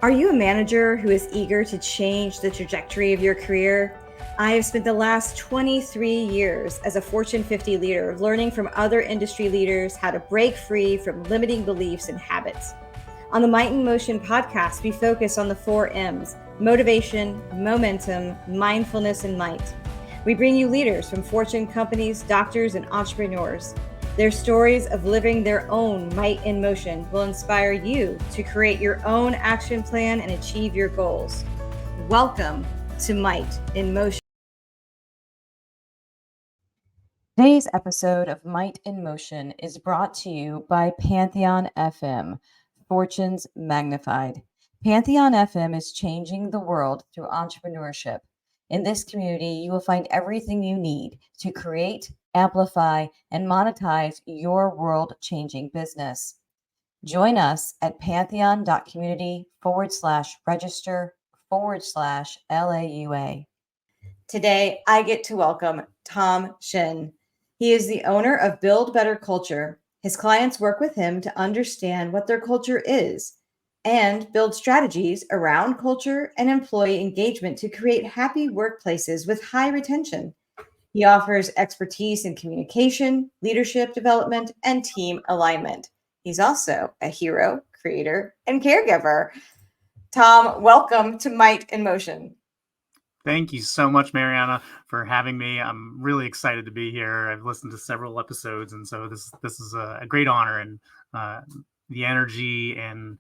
Are you a manager who is eager to change the trajectory of your career? I have spent the last 23 years as a Fortune 50 leader learning from other industry leaders how to break free from limiting beliefs and habits. On the Might in Motion podcast, we focus on the 4 M's: motivation, momentum, mindfulness, and might. We bring you leaders from Fortune companies, doctors, and entrepreneurs. Their stories of living their own might in motion will inspire you to create your own action plan and achieve your goals. Welcome to Might in Motion. Today's episode of Might in Motion is brought to you by Pantheon FM, Fortunes Magnified. Pantheon FM is changing the world through entrepreneurship. In this community, you will find everything you need to create, amplify, and monetize your world-changing business. Join us at pantheon.community/register/LAUA. Today, I get to welcome Tom Schin. He is the owner of Build Better Culture. His clients work with him to understand what their culture is and build strategies around culture and employee engagement to create happy workplaces with high retention. He offers expertise in communication, leadership development, and team alignment. He's also a hero, creator, and caregiver. Tom, welcome to Might in Motion. Thank you so much, Mariana, for having me. I'm really excited to be here. I've listened to several episodes, and so this is a great honor. And the energy and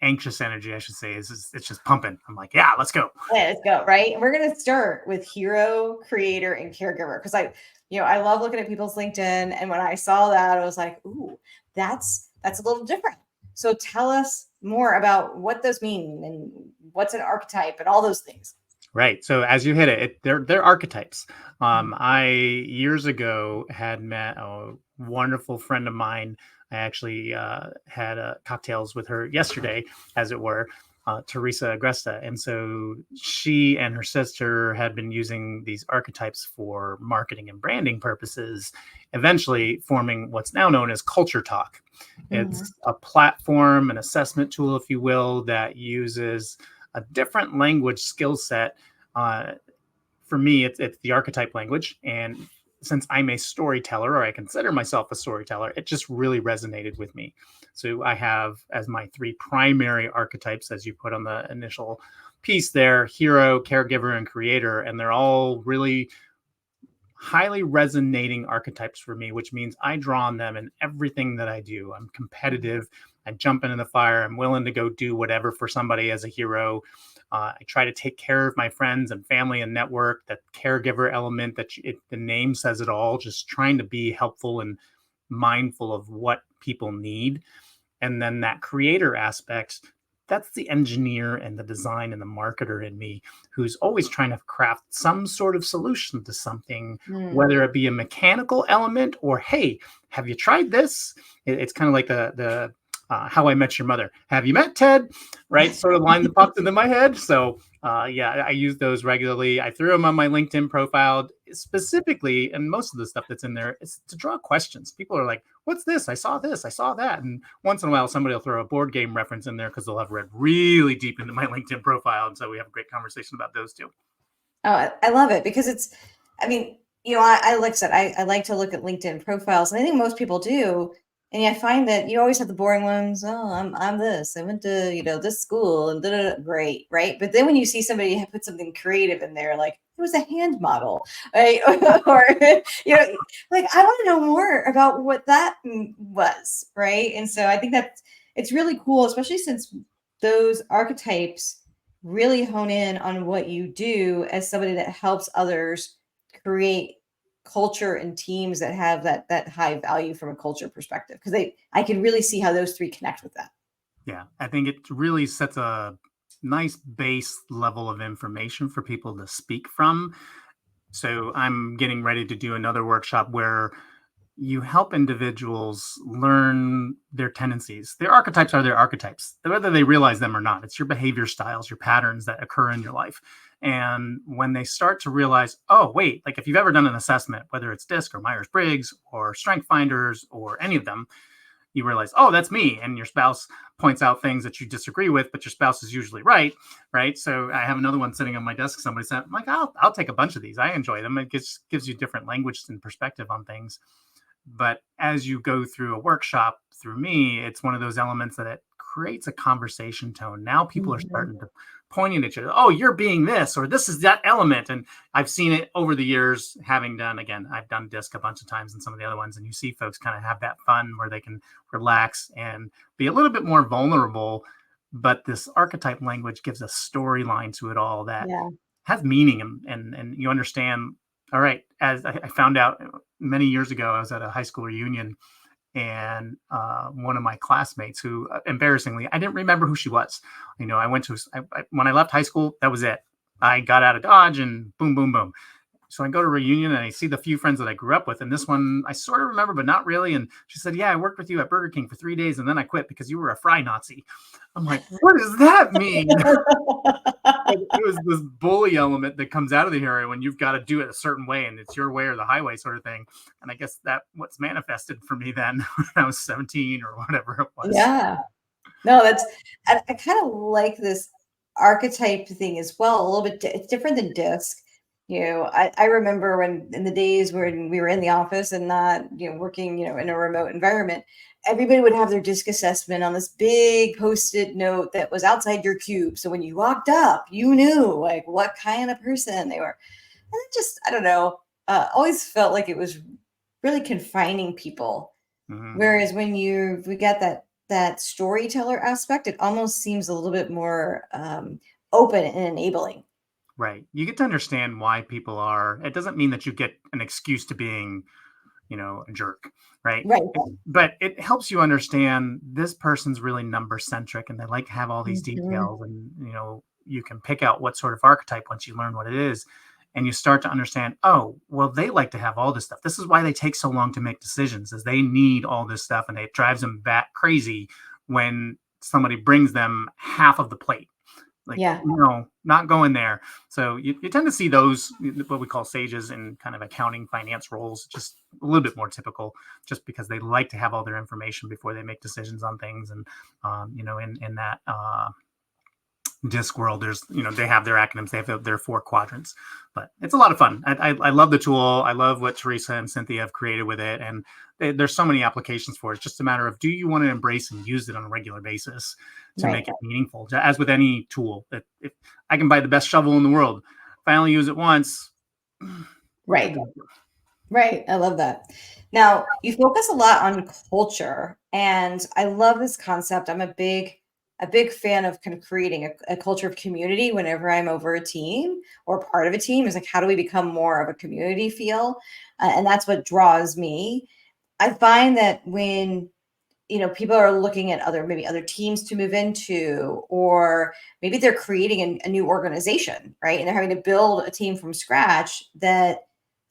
anxious energy, I should say, it's just pumping. I'm like, yeah, let's go. Yeah, let's go, right? And we're going to start with hero, creator, and caregiver because I love looking at people's LinkedIn, and when I saw that, I was like, ooh, that's a little different. So tell us more about what those mean and what's an archetype and all those things. Right. So as you hit it, they're archetypes. I years ago had met a wonderful friend of mine. I actually had cocktails with her yesterday, as it were, Teresa Agresta. And so she and her sister had been using these archetypes for marketing and branding purposes, eventually forming what's now known as Culture Talk. It's a platform, an assessment tool, if you will, that uses a different language skill set. For me, it's the archetype language. And since I'm a storyteller, or I consider myself a storyteller, it just really resonated with me. So I have as my 3 primary archetypes, as you put on the initial piece there: hero, caregiver, and creator. And they're all really highly resonating archetypes for me, which means I draw on them in everything that I do. I'm competitive. I jump into the fire. I'm willing to go do whatever for somebody as a hero. I try to take care of my friends and family and network. That caregiver element, the name says it all, just trying to be helpful and mindful of what people need. And then that creator aspect, that's the engineer and the design and the marketer in me, who's always trying to craft some sort of solution to something, whether it be a mechanical element or, hey, have you tried this? It's kind of like the How I Met Your Mother. Have you met Ted? Right? Sort of line that popped into my head. So yeah, I use those regularly. I threw them on my LinkedIn profile specifically, and most of the stuff that's in there is to draw questions. People are like, what's this? I saw this. I saw that. And once in a while, somebody will throw a board game reference in there because they'll have read really deep into my LinkedIn profile. And so we have a great conversation about those too. Oh, I love it because it's, I mean, I like I said, I like to look at LinkedIn profiles, and I think most people do. And I find that you always have the boring ones. Oh, I'm this. I went to this school and great, right? But then when you see somebody put something creative in there, like it was a hand model, right? Or like I want to know more about what that was, right? And so I think that it's really cool, especially since those archetypes really hone in on what you do as somebody that helps others create culture and teams that have that high value from a culture perspective, because I can really see how those 3 connect with that. Yeah, I think it really sets a nice base level of information for people to speak from. So I'm getting ready to do another workshop where you help individuals learn their tendencies. Their archetypes are their archetypes, whether they realize them or not. It's your behavior styles, your patterns that occur in your life. And when they start to realize, oh, wait, like if you've ever done an assessment, whether it's DISC or Myers-Briggs or Strength Finders or any of them, you realize, oh, that's me. And your spouse points out things that you disagree with, but your spouse is usually right. Right. So I have another one sitting on my desk. Somebody said, I'm like, I'll take a bunch of these. I enjoy them. It gives you different language and perspective on things. But as you go through a workshop through me, it's one of those elements that it creates a conversation tone. Now people are Mhm. starting to pointing at each other. Oh, you're being this, or this is that element. And I've seen it over the years, having done, again, I've done disc a bunch of times and some of the other ones. And you see folks kind of have that fun where they can relax and be a little bit more vulnerable. But this archetype language gives a storyline to it all that Yeah. has meaning, and you understand. All right, as I found out many years ago, I was at a high school reunion, and one of my classmates, who embarrassingly I didn't remember who she was. I went to when I left high school, that was it. I got out of Dodge, and boom, boom, boom. So I go to a reunion and I see the few friends that I grew up with. And this one I sort of remember, but not really. And she said, yeah, I worked with you at Burger King for 3 days and then I quit because you were a fry Nazi. I'm like, what does that mean? It was this bully element that comes out of the hero when you've got to do it a certain way and it's your way or the highway sort of thing. And I guess that what's manifested for me then when I was 17 or whatever it was. Yeah. No, I kind of like this archetype thing as well. A little bit, it's different than disc. I remember when in the days when we were in the office and not, working, in a remote environment, everybody would have their disc assessment on this big post-it note that was outside your cube. So when you walked up, you knew like what kind of person they were. And it just, I don't know, always felt like it was really confining people. Mhm. Whereas when we get that storyteller aspect, it almost seems a little bit more open and enabling. Right. You get to understand why people are. It doesn't mean that you get an excuse to being a jerk, right? Right. But it helps you understand this person's really number centric and they like to have all these Mhm. details. And, you can pick out what sort of archetype once you learn what it is. And you start to understand, oh, well, they like to have all this stuff. This is why they take so long to make decisions, is they need all this stuff and it drives them back crazy when somebody brings them half of the plate. Like, Yeah. no, not going there. So you tend to see those, what we call sages in kind of accounting finance roles, just a little bit more typical, just because they like to have all their information before they make decisions on things. And, in that disc world, there's, they have their acronyms, they have their four quadrants, but it's a lot of fun. I love the tool. I love what Teresa and Cynthia have created with it. And there's so many applications for it. It's just a matter of, do you want to embrace and use it on a regular basis to Right. make it meaningful? As with any tool, if I can buy the best shovel in the world, if I only use it once, what's it Right. do? Right. I love that. Now, you focus a lot on culture, and I love this concept. I'm a big fan of kind of creating a culture of community whenever I'm over a team or part of a team. Is like, how do we become more of a community feel? And that's what draws me. I find that when people are looking at maybe other teams to move into, or maybe they're creating a new organization, right? And they're having to build a team from scratch, that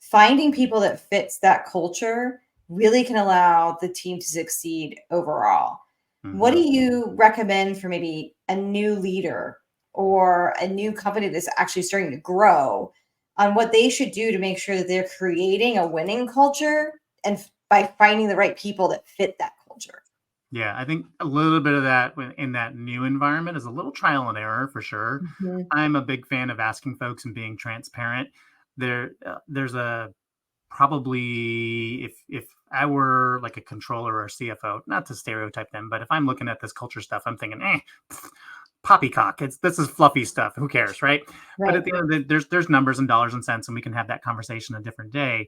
finding people that fits that culture really can allow the team to succeed overall. What do Mhm. you recommend for maybe a new leader or a new company that's actually starting to grow, on what they should do to make sure that they're creating a winning culture, and by finding the right people that fit that culture? Yeah, I think a little bit of that in that new environment is a little trial and error for sure. Mhm. I'm a big fan of asking folks and being transparent. There's a probably, if I were like a controller or a CFO, not to stereotype them, but if I'm looking at this culture stuff, I'm thinking, poppycock. This is fluffy stuff. Who cares, right? But Right. at the end of the day, there's numbers and dollars and cents, and we can have that conversation a different day.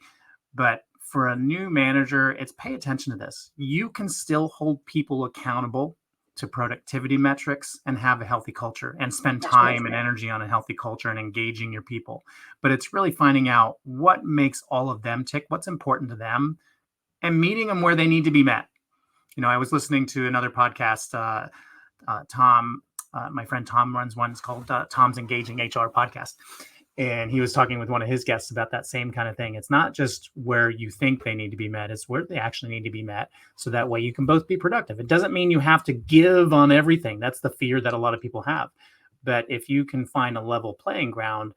But for a new manager, it's pay attention to this. You can still hold people accountable to productivity metrics and have a healthy culture and spend That's right. time and energy on a healthy culture and engaging your people. But it's really finding out what makes all of them tick, what's important to them, and meeting them where they need to be met. I was listening to another podcast. Tom, my friend Tom runs one. It's called Tom's Engaging HR Podcast. And he was talking with one of his guests about that same kind of thing. It's not just where you think they need to be met, it's where they actually need to be met. So that way you can both be productive. It doesn't mean you have to give on everything. That's the fear that a lot of people have. But if you can find a level playing ground,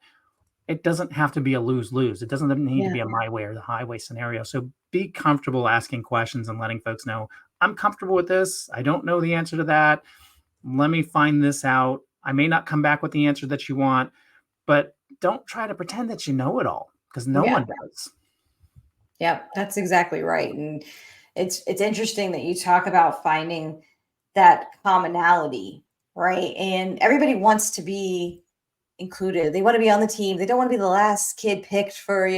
it doesn't have to be a lose-lose. It doesn't need to Yeah. be a my way or the highway scenario. So be comfortable asking questions and letting folks know, I'm comfortable with this. I don't know the answer to that. Let me find this out. I may not come back with the answer that you want, but don't try to pretend that you know it all, because no Yeah. one does. Yep, that's exactly right. And it's interesting that you talk about finding that commonality, right? And everybody wants to be included. They want to be on the team. They don't want to be the last kid picked for,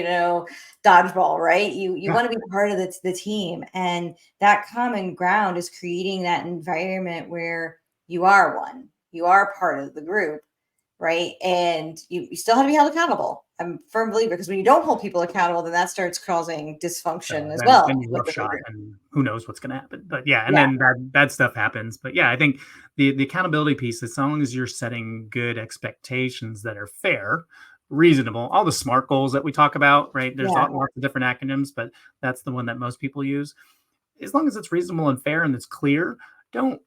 dodgeball, right? You Yeah. want to be part of the team. And that common ground is creating that environment where you are one. You are part of the group, right? And you still have to be held accountable. I'm a firm believer, because when you don't hold people accountable, then that starts causing dysfunction as Then well you within the roughshod, group. and who knows what's going to happen. But yeah, and Yeah, then bad stuff happens. But yeah, I think the accountability piece, as long as you're setting good expectations that are fair, reasonable, all the SMART goals that we talk about, right? There's yeah, lots of different acronyms, but that's the one that most people use. As long as it's reasonable and fair and it's clear, don't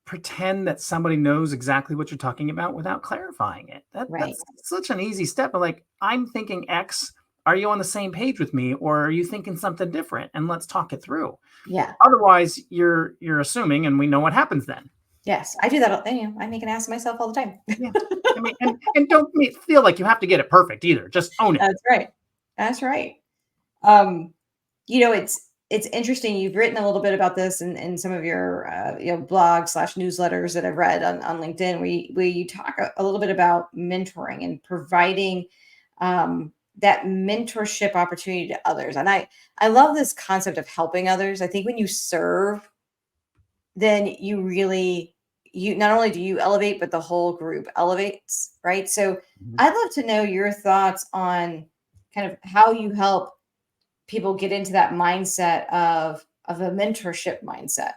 pretend that somebody knows exactly what you're talking about without clarifying it. right. That's such an easy step. But like, I'm thinking X. Are you on the same page with me, or are you thinking something different? And let's talk it through. Yeah. Otherwise, you're assuming, and we know what happens then. Yes. I do that. I make an ass of myself all the time. Yeah. I mean, and don't feel like you have to get it perfect either. Just own it. That's right. That's right. Um, it's interesting. You've written a little bit about this in some of your blogs slash newsletters that I've read on LinkedIn, where you talk a little bit about mentoring and providing that mentorship opportunity to others. And I love this concept of helping others. I think when you serve, then you not only do you elevate, but the whole group elevates, right? So Mhm. I'd love to know your thoughts on kind of how you help people get into that mindset of a mentorship mindset.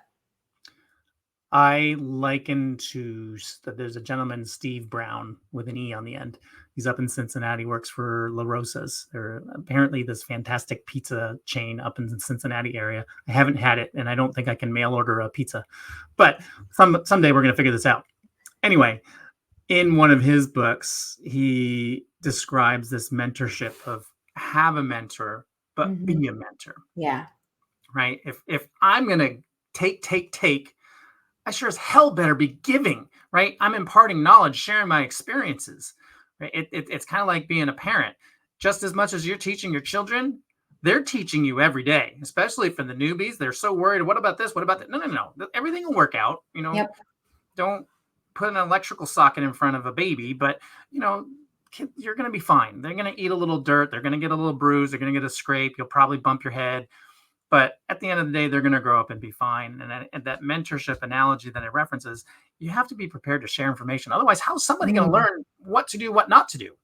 I liken that there's a gentleman, Steve Brown, with an E on the end. He's up in Cincinnati, works for La Rosa's. They're apparently this fantastic pizza chain up in the Cincinnati area. I haven't had it, and I don't think I can mail order a pizza, but someday we're going to figure this out. Anyway, in one of his books, he describes this mentorship of have a mentor, but Mhm. be a mentor, Yeah. right? If I'm going to take, I sure as hell better be giving, right? I'm imparting knowledge, sharing my experiences. Right? It's kind of like being a parent. Just as much as you're teaching your children, they're teaching you every day, especially for the newbies. They're so worried. What about this? What about that? No, no, no. Everything will work out. Yep. Don't put an electrical socket in front of a baby, but you know, you're going to be fine. They're going to eat a little dirt. They're going to get a little bruise. They're going to get a scrape. You'll probably bump your head. But at the end of the day, they're going to grow up and be fine. And that mentorship analogy that it references, you have to be prepared to share information. Otherwise, how's somebody going to Mm. learn what to do, what not to do?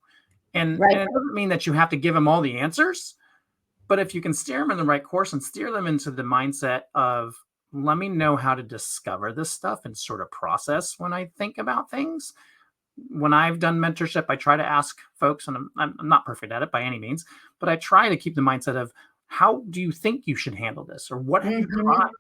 And Right. it doesn't mean that you have to give them all the answers, but if you can steer them in the right course and steer them into the mindset of, let me know how to discover this stuff and sort of process when I think about things. When I've done mentorship, I try to ask folks, and I'm not perfect at it by any means, but I try to keep the mindset of, how do you think you should handle this? Or what have you tried? Mhm.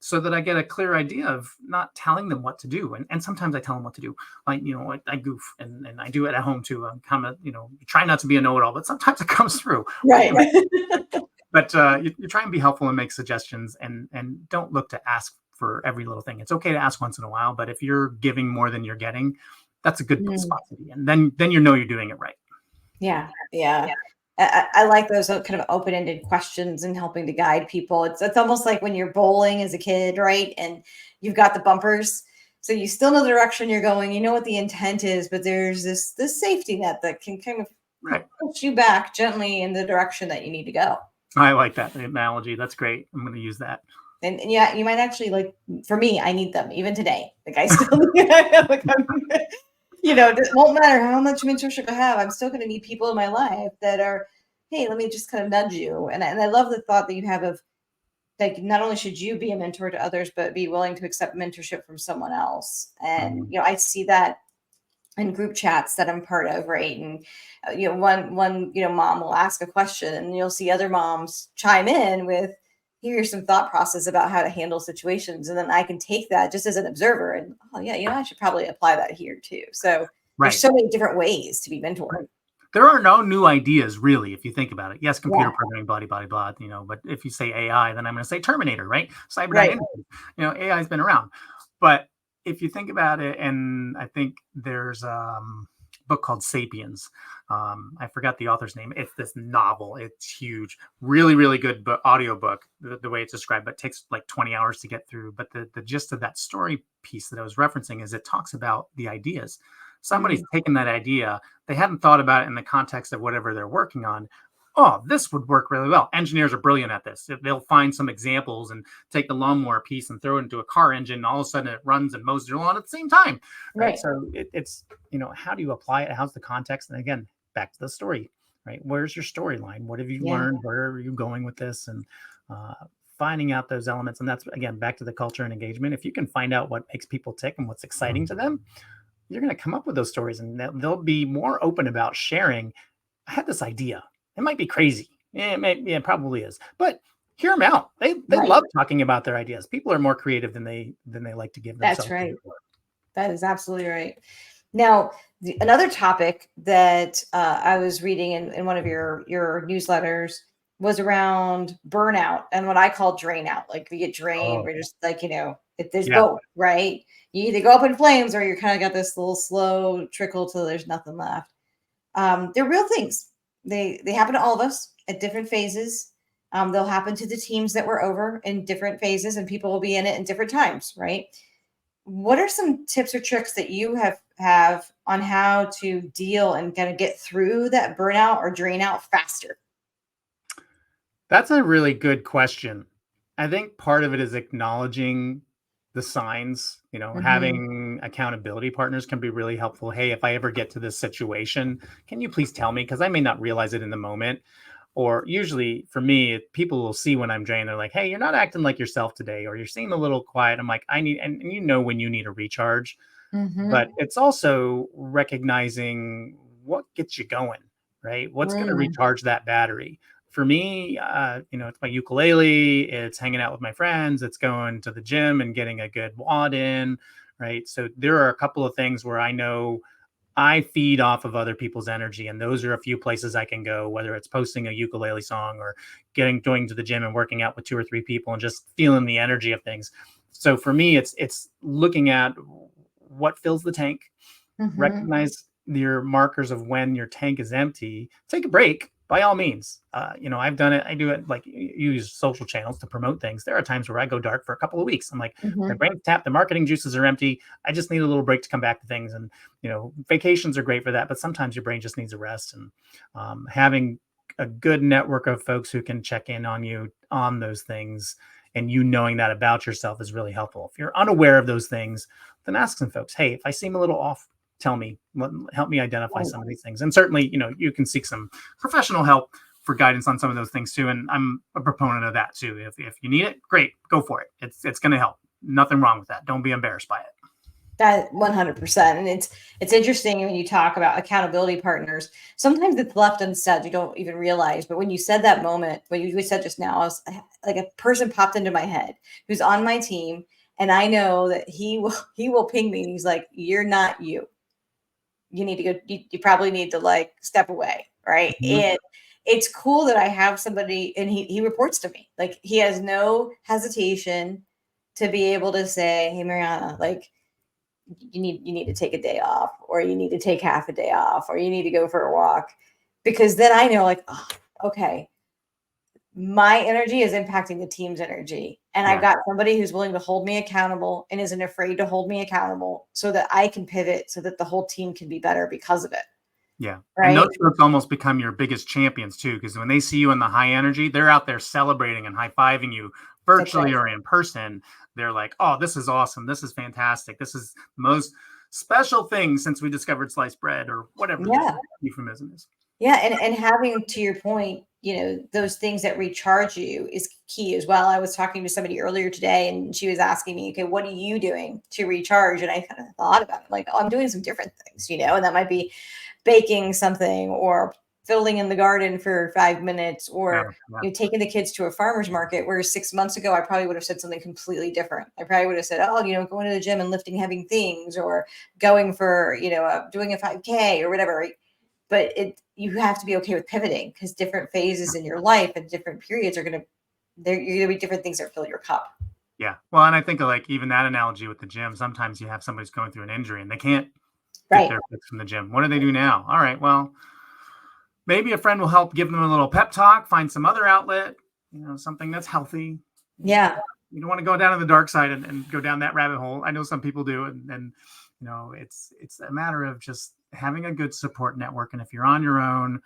So that I get a clear idea of not telling them what to do. And sometimes I tell them what to do. Like, I goof, and I do it at home too. I'm kind of, try not to be a know-it-all, but sometimes it comes through. Right. But you try and be helpful and make suggestions, and don't look to ask for every little thing. It's okay to ask once in a while, but if you're giving more than you're getting, that's a good Mm. spot to be in. Then you're doing it right. Yeah. Yeah. I like those kind of open-ended questions and helping to guide people. It's almost like when you're bowling as a kid, right? And you've got the bumpers. So you still know the direction you're going, you know what the intent is, but there's this safety net that can kind of Right. push you back gently in the direction that you need to go. I like that analogy. That's great. I'm going to use that. And yeah, you might actually like, for me, I need them even today. Like I still like it won't matter how much mentorship I have. I'm still going to need people in my life that are, hey, let me just kind of nudge you. And I love the thought that you have of like, not only should you be a mentor to others, but be willing to accept mentorship from someone else. And, Mhm. I see that in group chats that I'm part of, right? And, one, mom will ask a question and you'll see other moms chime in with, here's some thought process about how to handle situations. And then I can take that just as an observer and, oh yeah, I should probably apply that here too. So there's Right. so many different ways to be mentored. There are no new ideas, really, if you think about it. Yes, computer Yeah, programming, blah, blah, blah, but if you say AI, then I'm going to say Terminator, right? Cyberdyne right. Industries. AI has been around. But if you think about it, and I think there's a book called Sapiens. I forgot the author's name. It's this novel. It's huge. Really, really good audio book, the way it's described, but it takes like 20 hours to get through. But the gist of that story piece that I was referencing is it talks about the ideas. Somebody's Mm, taken that idea, they hadn't thought about it in the context of whatever they're working on. Oh, this would work really well. Engineers are brilliant at this. They'll find some examples and take the lawnmower piece and throw it into a car engine. And all of a sudden it runs and mows their lawn at the same time. Right. right. So it's, how do you apply it? How's the context? And again, back to the story, right? Where's your storyline? What have you Yeah. learned? Where are you going with this? And finding out those elements. And that's, again, back to the culture and engagement. If you can find out what makes people tick and what's exciting to them, you're going to come up with those stories, and they'll be more open about sharing. I had this idea. It might be crazy. It probably is, but hear them out. They Right. love talking about their ideas. People are more creative than they like to give That's themselves right. credit for. That is absolutely right. Now, another topic that I was reading in one of your newsletters was around burnout and what I call drain out. Like we get drained, Oh, we're just like, there's yeah. both, right? You either go up in flames or you're kind of got this little slow trickle till there's nothing left. They're real things. They happen to all of us at different phases. They'll happen to the teams that we're over in different phases, and people will be in it in different times, right? What are some tips or tricks that you have on how to deal and kind of get through that burnout or drain out faster? That's a really good question. I think part of it is acknowledging the signs, Hmm. having accountability partners can be really helpful. Hey, if I ever get to this situation, can you please tell me? Because I may not realize it in the moment. Or usually for me, people will see when I'm drained. They're like, hey, you're not acting like yourself today, or you're seeming a little quiet. I'm like, I need, and when you need a recharge. But Hmm. it's also recognizing what gets you going, right? What's going to Mm, recharge that battery? For me, it's my ukulele, it's hanging out with my friends, it's going to the gym and getting a good wad in, right? So there are a couple of things where I know I feed off of other people's energy, and those are a few places I can go, whether it's posting a ukulele song or going to the gym and working out with 2 or 3 people and just feeling the energy of things. So for me, it's looking at what fills the tank, mhm. recognize your markers of when your tank is empty, take a break by all means. I've done it. I do it like use social channels to promote things. There are times where I go dark for a couple of weeks. I'm like, my Mhm. brain's tapped, the marketing juices are empty. I just need a little break to come back to things. And, vacations are great for that, but sometimes your brain just needs a rest. And having a good network of folks who can check in on you on those things and knowing that about yourself is really helpful. If you're unaware of those things, then ask some folks, hey, if I seem a little off, tell me, help me identify Right. some of these things. And certainly, you can seek some professional help for guidance on some of those things too. And I'm a proponent of that too. If you need it, great, go for it. It's going to help. Nothing wrong with that. Don't be embarrassed by it. That 100%. And it's interesting when you talk about accountability partners. Sometimes it's left unsaid. You don't even realize. But when you said that moment, what you said just now, I was like a person popped into my head who's on my team, and I know that he will ping me, and he's like, "You're not you. You need to go. You probably need to like step away, right?" Mhm. And it's cool that I have somebody, and he reports to me. Like he has no hesitation to be able to say, "Hey, Mariana, like." You need to take a day off, or you need to take half a day off, or you need to go for a walk, because then I know, like, oh, okay, my energy is impacting the team's energy, and I've Yeah. got somebody who's willing to hold me accountable and isn't afraid to hold me accountable so that I can pivot so that the whole team can be better because of it, Yeah. And those right? folks almost become your biggest champions too, because when they see you in the high energy, they're out there celebrating and high fiving you That's right. virtually or in person. They're like, oh, this is awesome. This is fantastic. This is the most special thing since we discovered sliced bread or whatever the Yeah. euphemism is. Yeah, and having, to your point, those things that recharge you is key as well. I was talking to somebody earlier today, and she was asking me, "Okay, what are you doing to recharge?" And I kind of thought about it, like, "Oh, I'm doing some different things, and that might be baking something, or fiddling in the garden for 5 minutes, Yeah. or Yeah. taking the kids to a farmer's market." Whereas 6 months ago, I probably would have said something completely different. I probably would have said, "Oh, going to the gym and lifting heavy things, or going for doing a 5K or whatever." Right? but you have to be okay with pivoting, because different phases in your life and different periods are going to, you're going to be different things that fill your cup. Yeah. Well, and I think of like even that analogy with the gym. Sometimes you have somebody's going through an injury and they can't get Right. their fix from the gym. What do they do now? All right, well, maybe a friend will help give them a little pep talk, find some other outlet, something that's healthy. Yeah. You don't want to go down to the dark side and go down that rabbit hole. I know some people do. And it's a matter of just having a good support network. And if you're on your own,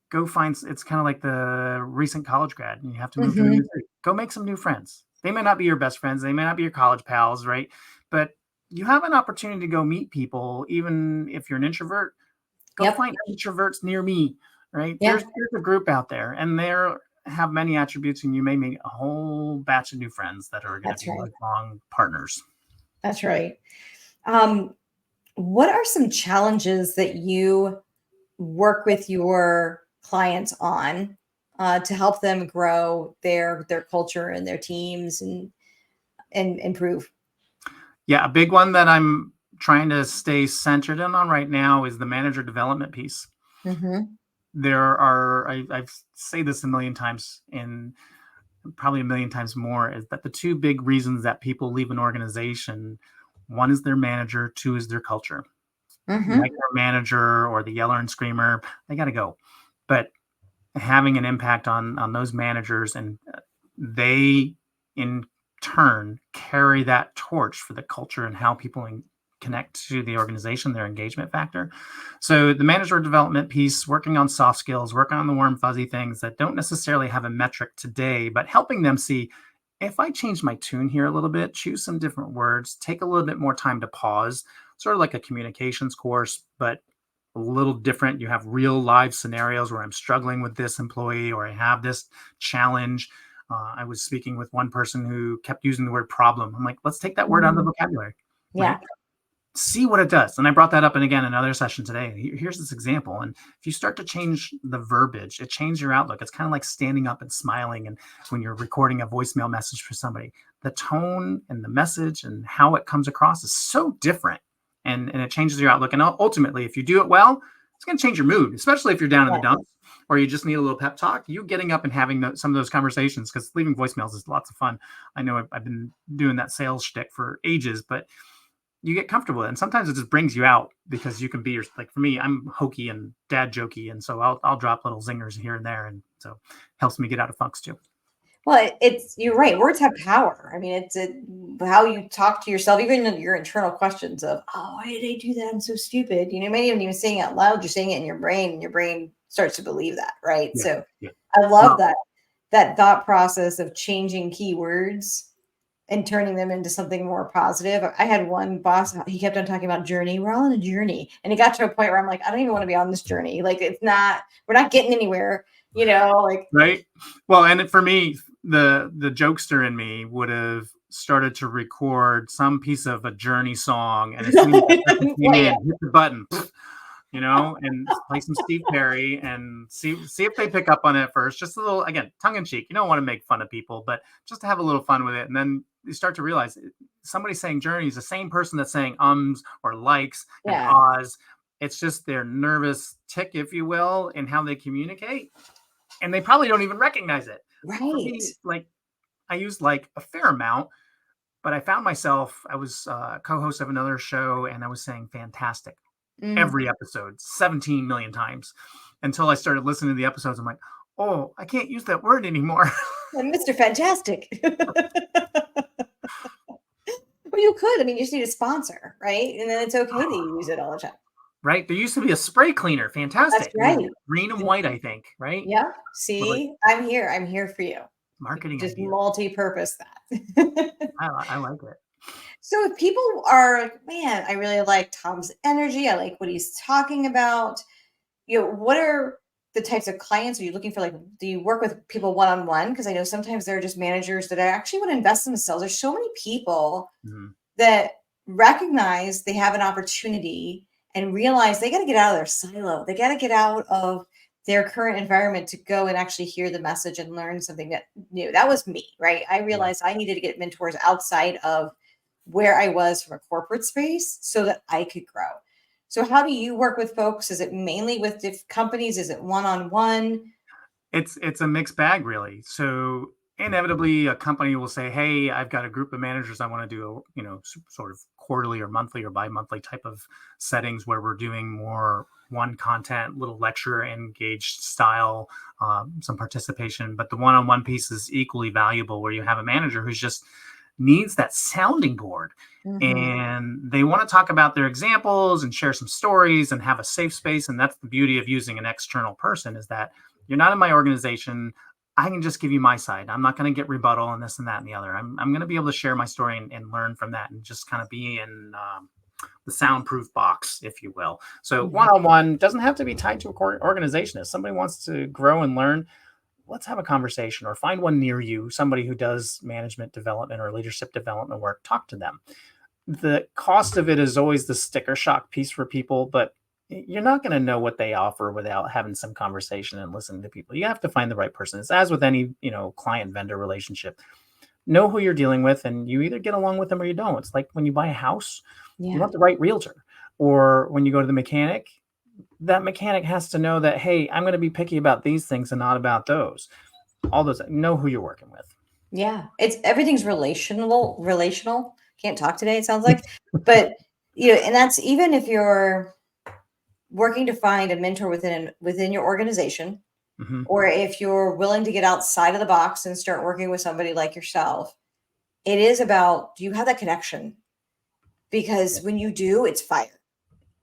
go find, it's kind of like the recent college grad and you have to move to the new city. Go make some new friends. They may not be your best friends. They may not be your college pals, right? But you have an opportunity to go meet people, even if you're an introvert. Go Yep. find introverts near me, right? Yeah. There's a group out there, and they have many attributes, and you may make a whole batch of new friends that are going to be lifelong partners. That's right. What are some challenges that you work with your clients on to help them grow their culture and their teams and improve? Yeah, a big one that I'm trying to stay centered in on right now is the manager development piece. There are, I've say this a million times and probably a million times more, is that the two big reasons that people leave an organization, one is their manager, two is their culture. Like their manager or the yeller and screamer, they got to go. But having an impact on those managers, and they in turn carry that torch for the culture and how people connect to the organization, their engagement factor. So the manager development piece, working on soft skills, working on the warm fuzzy things that don't necessarily have a metric today, but helping them see, if I change my tune here a little bit, choose some different words, take a little bit more time to pause, sort of like a communications course, but a little different. You have real live scenarios where I'm struggling with this employee or I have this challenge. I was speaking with one person who kept using the word problem. I'm like, let's take that word out of the vocabulary. Yeah. Right? See what it does. And I brought that up. And again, another session today, here's this example. And if you start to change the verbiage, it changes your outlook. It's kind of like standing up and smiling. And when you're recording a voicemail message for somebody, the tone and the message and how it comes across is so different. And it changes your outlook. And ultimately, if you do it well, it's going to change your mood, especially if you're down in the dumps or you just need a little pep talk. You getting up and having some of those conversations, because leaving voicemails is lots of fun. I know I've been doing that sales shtick for ages, but you get comfortable with it. And sometimes it just brings you out because you can be like for me, I'm hokey and dad jokey. And so I'll drop little zingers here and there. And so it helps me get out of funks too. Well, you're right. Words have power. I mean, it's how you talk to yourself, even your internal questions of, oh, why did I do that? I'm so stupid. You may even saying it out loud, you're saying it in your brain, and your brain starts to believe that. Right. Yeah, so yeah. I love that thought process of changing keywords and turning them into something more positive. I had one boss, he kept on talking about journey. We're all on a journey. And it got to a point where I'm like, I don't even want to be on this journey. Like, we're not getting anywhere, Right. Well, and for me, the jokester in me would have started to record some piece of a Journey song. And as soon as that came in, hit the button, and play some Steve Perry and see if they pick up on it first. Just a little, again, tongue in cheek. You don't want to make fun of people, but just to have a little fun with it. And then you start to realize somebody saying Journey is the same person that's saying ums or likes and ahs. It's just their nervous tick, if you will, in how they communicate. And they probably don't even recognize it. Right. For me, like I used like a fair amount, but I found myself, I was co-host of another show and I was saying fantastic every episode 17 million times until I started listening to the episodes. I'm like, oh, I can't use that word anymore. Mr. Fantastic. Well, you could. I mean, you just need a sponsor, right? And then it's okay to use it all the time. Right. There used to be a spray cleaner. Fantastic. That's right. Green and white, I think. Right. Yeah. See, I'm here for you. Marketing. Just multi-purpose that. I like it. So if people are like, man, I really like Tom's energy. I like what he's talking about. What are the types of clients are you looking for? Like, do you work with people one-on-one? Because I know sometimes they're just managers that actually want to invest in themselves. There's so many people that recognize they have an opportunity and realize they got to get out of their silo. They got to get out of their current environment to go and actually hear the message and learn something new. That was me, right? I realized I needed to get mentors outside of where I was from a corporate space so that I could grow. So how do you work with folks? Is it mainly with companies? Is it one-on-one? It's a mixed bag, really. So inevitably, a company will say, "Hey, I've got a group of managers. I want to do a sort of quarterly or monthly or bi-monthly type of settings where we're doing more one content, little lecture, engaged style, some participation. But the one-on-one piece is equally valuable, where you have a manager who's just needs that sounding board." Mm-hmm. And they want to talk about their examples and share some stories and have a safe space. And that's the beauty of using an external person, is that you're not in my organization. I can just give you my side. I'm not going to get rebuttal and this and that and the other. I'm going to be able to share my story and learn from that, and just kind of be in the soundproof box, if you will. So Mm-hmm. one-on-one doesn't have to be tied to an organization. If somebody wants to grow and learn, let's have a conversation, or find one near you, somebody who does management development or leadership development work. Talk to them. The cost of it is always the sticker shock piece for people, but you're not going to know what they offer without having some conversation and listening to people. You have to find the right person. It's as with any, client vendor relationship. Know who you're dealing with, and you either get along with them or you don't. It's like when you buy a house, you Yeah. want the right realtor. Or when you go to the mechanic, that mechanic has to know that, hey, I'm going to be picky about these things and not about those. All those, know who you're working with. Yeah. It's everything's relational. Can't talk today, it sounds like. But and that's even if you're working to find a mentor within your organization, Mm-hmm. or if you're willing to get outside of the box and start working with somebody like yourself. It is about, do you have that connection? Because Yeah. when you do, it's fire.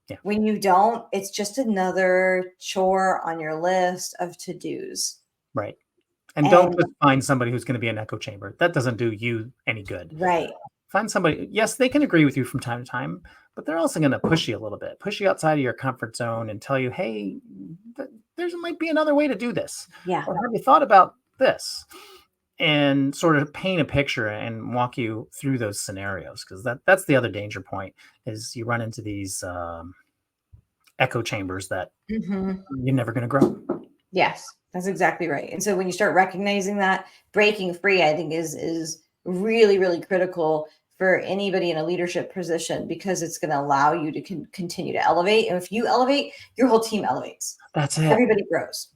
Yeah. When you don't, it's just another chore on your list of to-dos. Right. And don't And just find somebody who's going to be an echo chamber. That doesn't do you any good. right. Find somebody, yes, they can agree with you from time to time, but they're also going to push you a little bit, push you outside of your comfort zone and tell you, hey, there might be another way to do this. Yeah. Or have you thought about this? And sort of paint a picture and walk you through those scenarios. Because that's the other danger point, is you run into these echo chambers that Hmm. you're never going to grow. Yes, that's exactly right. And so when you start recognizing that, breaking free, I think is really, really critical for anybody in a leadership position, because it's going to allow you to continue to elevate. And if you elevate, your whole team elevates. That's it. Everybody grows.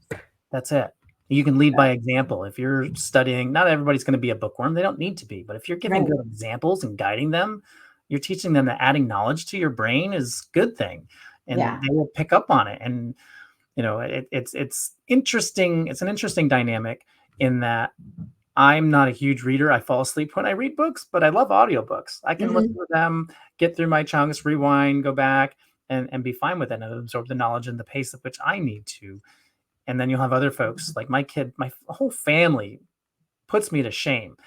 That's it. You can lead by example. If you're studying, not everybody's going to be a bookworm. They don't need to be. But if you're giving Right. good examples and guiding them, you're teaching them that adding knowledge to your brain is a good thing. And Yeah. they will pick up on it. And, it's interesting. It's an interesting dynamic in that I'm not a huge reader. I fall asleep when I read books, but I love audiobooks. I can listen Hmm. to them, get through my chunks, rewind, go back, and be fine with it, and absorb the knowledge and the pace at which I need to. And then you'll have other folks, like my kid, my whole family puts me to shame.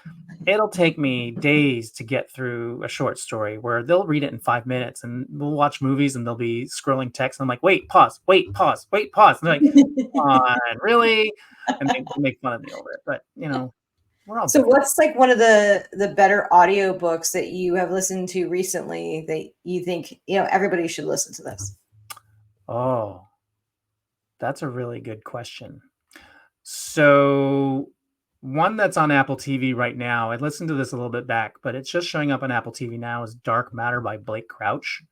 It'll take me days to get through a short story, where they'll read it in 5 minutes, and we'll watch movies and they'll be scrolling text. And I'm like, wait, pause, wait, pause, wait, pause. And they're like, come on, really? And they make fun of me over it. But, we're all So different. what's like one of the better audiobooks that you have listened to recently that you think, everybody should listen to this? Oh, that's a really good question. So, one that's on Apple TV right now, I listened to this a little bit back, but it's just showing up on Apple TV now, is Dark Matter by Blake Crouch.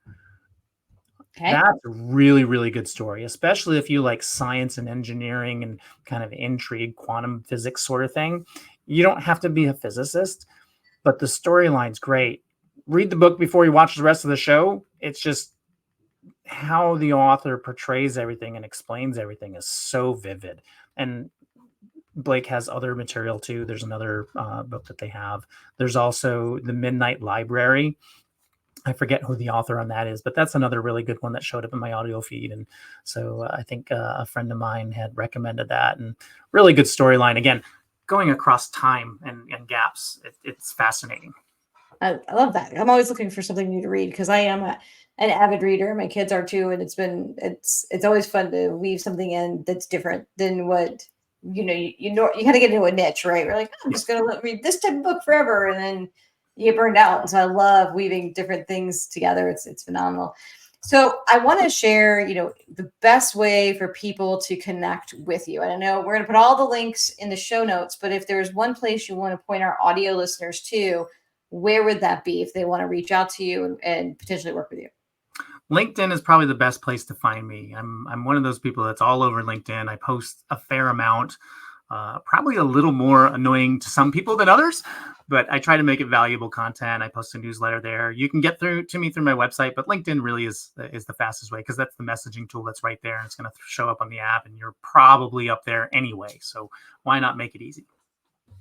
Okay. That's a really, really good story, especially if you like science and engineering and kind of intrigue, quantum physics sort of thing. You don't have to be a physicist, but the storyline's great. Read the book before you watch the rest of the show. It's just how the author portrays everything and explains everything is so vivid. And Blake has other material too. There's another book that they have. There's also The Midnight Library. I forget who the author on that is, but that's another really good one that showed up in my audio feed. And so I think a friend of mine had recommended that, and really good storyline. Again, going across time and gaps. It's fascinating. I love that. I'm always looking for something new to read because I am an avid reader. My kids are too, and it's always fun to weave something in that's different than what you kind of get into a niche, right? We're like, "Oh, I'm Yeah. just gonna read this type of book forever," and then you get burned out. And so I love weaving different things together. It's phenomenal. So I want to share, the best way for people to connect with you. And I know we're going to put all the links in the show notes, but if there's one place you want to point our audio listeners to, where would that be if they want to reach out to you and potentially work with you? LinkedIn is probably the best place to find me. I'm one of those people that's all over LinkedIn. I post a fair amount, probably a little more annoying to some people than others, but I try to make it valuable content. I post a newsletter there. You can get through to me through my website, but LinkedIn really is the fastest way because that's the messaging tool that's right there, and it's going to show up on the app, and you're probably up there anyway. So why not make it easy?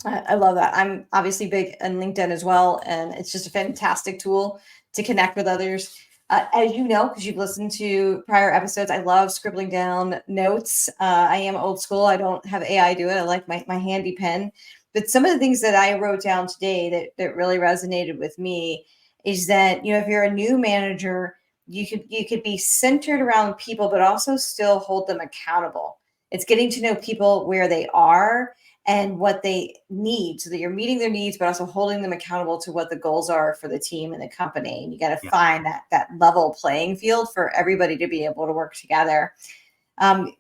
I love that. I'm obviously big on LinkedIn as well, and it's just a fantastic tool to connect with others. As you know, because you've listened to prior episodes, I love scribbling down notes. I am old school. I don't have AI do it. I like my handy pen. But some of the things that I wrote down today that really resonated with me is that, if you're a new manager, you could be centered around people, but also still hold them accountable. It's getting to know people where they are and what they need so that you're meeting their needs, but also holding them accountable to what the goals are for the team and the company. And you got to Yeah. find that level playing field for everybody to be able to work together.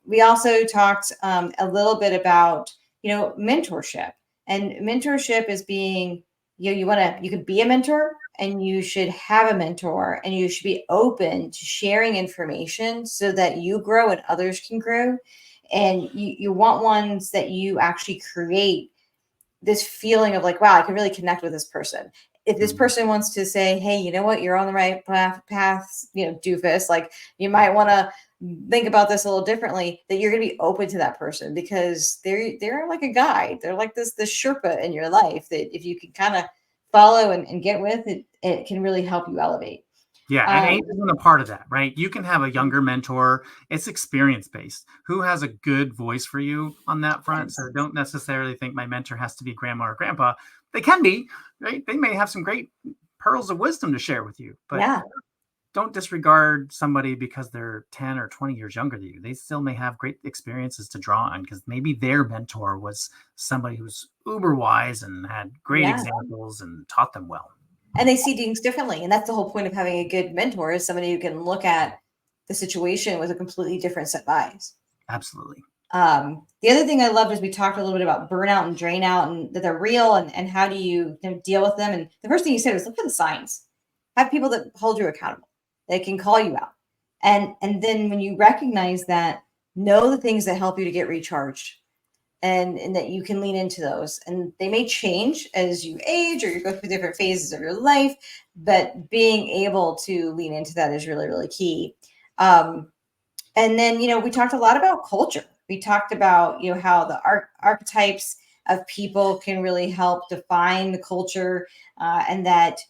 We also talked a little bit about, mentorship, and mentorship is being, you could be a mentor, and you should have a mentor, and you should be open to sharing information so that you grow and others can grow. And you want ones that you actually create this feeling of like, wow, I can really connect with this person. If this Mhm. person wants to say, hey, you know what, you're on the right path, doofus, like you might want to think about this a little differently, that you're going to be open to that person because they're like a guide. They're like this Sherpa in your life that if you can kind of follow and get with it, it can really help you elevate. Yeah, and age Um, isn't a part of that, right? You can have a younger mentor. It's experience based. Who has a good voice for you on that front? So yes. don't necessarily think my mentor has to be grandma or grandpa. They can be, right? They may have some great pearls of wisdom to share with you, but Yeah. don't disregard somebody because they're 10 or 20 years younger than you. They still may have great experiences to draw on because maybe their mentor was somebody who's uber wise and had great Yeah. examples and taught them well. And they see things differently. And that's the whole point of having a good mentor, is somebody who can look at the situation with a completely different set of eyes. Absolutely. The other thing I loved is we talked a little bit about burnout and drain out, and that they're real, and how do you deal with them. And the first thing you said was look for the signs. Have people that hold you accountable. They can call you out. And then when you recognize that, know the things that help you to get recharged, and that you can lean into those. And they may change as you age or you go through different phases of your life, but being able to lean into that is really, really key. Um, and then, we talked a lot about culture. We talked about, how the archetypes of people can really help define the culture, and that,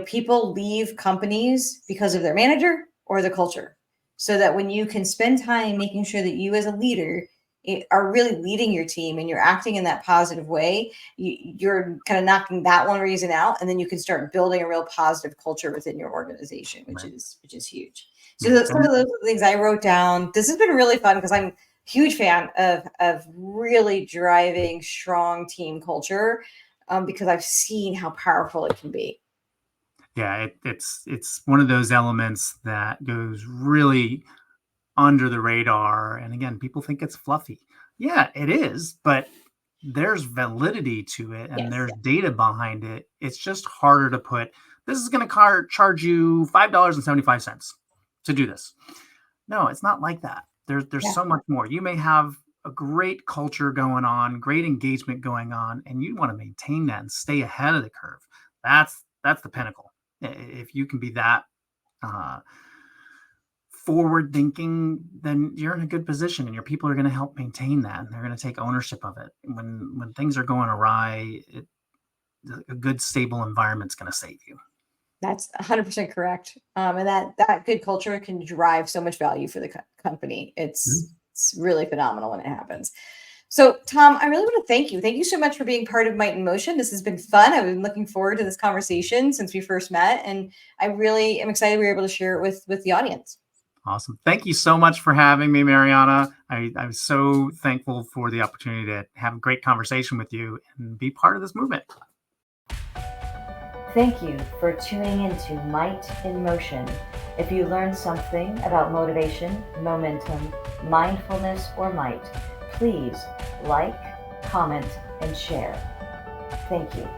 people leave companies because of their manager or the culture. So that when you can spend time making sure that you as a leader are really leading your team and you're acting in that positive way, you're kind of knocking that one reason out, and then you can start building a real positive culture within your organization, which Right. is huge. So Yeah. some of those are the things I wrote down. This has been really fun because I'm a huge fan of really driving strong team culture, because I've seen how powerful it can be. Yeah, it's one of those elements that goes really under the radar. And again, people think it's fluffy. Yeah, it is, but there's validity to it and Yes. there's data behind it. It's just harder to put. This is going to charge you $5.75 to do this. No, it's not like that. There's Yeah. so much more. You may have a great culture going on, great engagement going on, and you want to maintain that and stay ahead of the curve. That's the pinnacle. If you can be that uh, forward thinking, then you're in a good position, and your people are going to help maintain that, and they're going to take ownership of it. When things are going awry, a good stable environment's going to save you. That's 100% correct. And that good culture can drive so much value for the company. Mhm. It's really phenomenal when it happens. So, Tom, I really want to thank you. Thank you so much for being part of Might in Motion. This has been fun. I've been looking forward to this conversation since we first met, and I really am excited we were able to share it with the audience. Awesome. Thank you so much for having me, Mariana. I'm so thankful for the opportunity to have a great conversation with you and be part of this movement. Thank you for tuning into Might in Motion. If you learned something about motivation, momentum, mindfulness, or might, please like, comment, and share. Thank you.